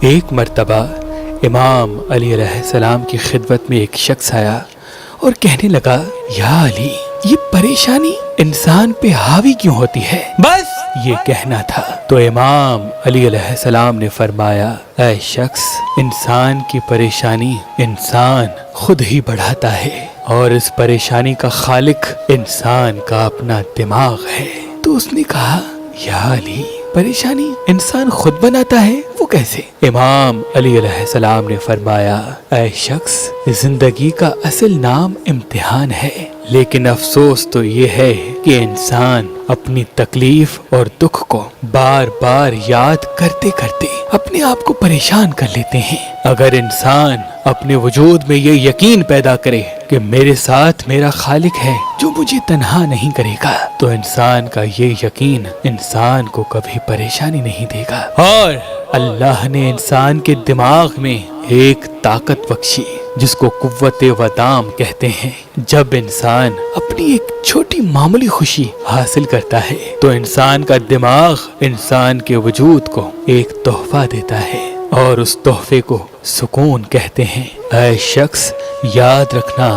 ایک مرتبہ امام علی علیہ السلام کی خدمت میں ایک شخص آیا اور کہنے لگا، یا علی، یہ پریشانی انسان پہ حاوی کیوں ہوتی ہے؟ بس یہ کہنا تھا تو امام علی علیہ السلام نے فرمایا، اے شخص، انسان کی پریشانی انسان خود ہی بڑھاتا ہے، اور اس پریشانی کا خالق انسان کا اپنا دماغ ہے۔ تو اس نے کہا، یا علی، پریشانی انسان خود بناتا ہے، وہ کیسے؟ امام علی علیہ السلام نے فرمایا، اے شخص، زندگی کا اصل نام امتحان ہے، لیکن افسوس تو یہ ہے کہ انسان اپنی تکلیف اور دکھ کو بار بار یاد کرتے کرتے اپنے آپ کو پریشان کر لیتے ہیں۔ اگر انسان اپنے وجود میں یہ یقین پیدا کرے کہ میرے ساتھ میرا خالق ہے جو مجھے تنہا نہیں کرے گا، تو انسان کا یہ یقین انسان کو کبھی پریشانی نہیں دے گا۔ اور اللہ نے انسان کے دماغ میں ایک طاقت بخشی جس کو قوت ودام کہتے ہیں۔ جب انسان اپنی ایک چھوٹی معمولی خوشی حاصل کرتا ہے تو انسان کا دماغ انسان کے وجود کو ایک تحفہ دیتا ہے، اور اس تحفے کو سکون کہتے ہیں۔ اے شخص، یاد رکھنا،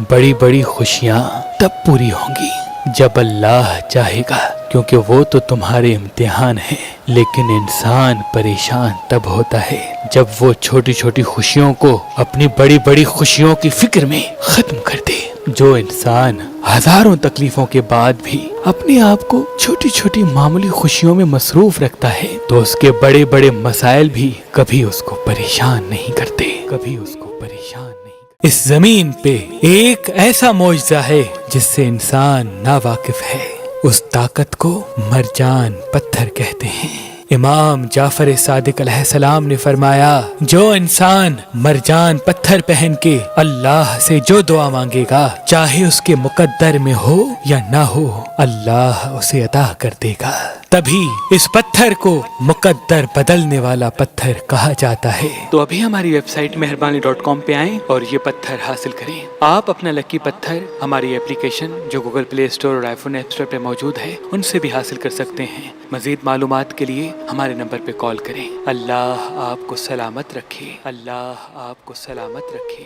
بڑی بڑی خوشیاں تب پوری ہوں گی جب اللہ چاہے گا، کیونکہ وہ تو تمہارے امتحان ہے، لیکن انسان پریشان تب ہوتا ہے جب وہ چھوٹی چھوٹی خوشیوں کو اپنی بڑی بڑی خوشیوں کی فکر میں ختم کر دے۔ جو انسان ہزاروں تکلیفوں کے بعد بھی اپنے آپ کو چھوٹی چھوٹی معمولی خوشیوں میں مصروف رکھتا ہے تو اس کے بڑے بڑے مسائل بھی کبھی اس کو پریشان نہیں کرتے، کبھی اس کو پریشان نہیں کرتے۔ اس زمین پہ ایک ایسا معجزہ ہے جس سے انسان ناواقف ہے، اس طاقت کو مرجان پتھر کہتے ہیں۔ امام جعفر صادق علیہ السلام نے فرمایا، جو انسان مرجان پتھر پہن کے اللہ سے جو دعا مانگے گا، چاہے اس کے مقدر میں ہو یا نہ ہو، اللہ اسے عطا کر دے گا۔ تبھی اس پتھر کو مقدر بدلنے والا پتھر کہا جاتا ہے۔ تو ابھی ہماری ویب سائٹ مہربانی.com پہ آئیں اور یہ پتھر حاصل کریں۔ آپ اپنا لکی پتھر ہماری اپلیکیشن جو گوگل پلے اسٹور اور آئی فون ایپ اسٹور پہ موجود ہے ان سے بھی حاصل کر سکتے ہیں۔ مزید معلومات کے لیے ہمارے نمبر پہ کال کریں۔ اللہ آپ کو سلامت رکھے، اللہ آپ کو سلامت رکھے۔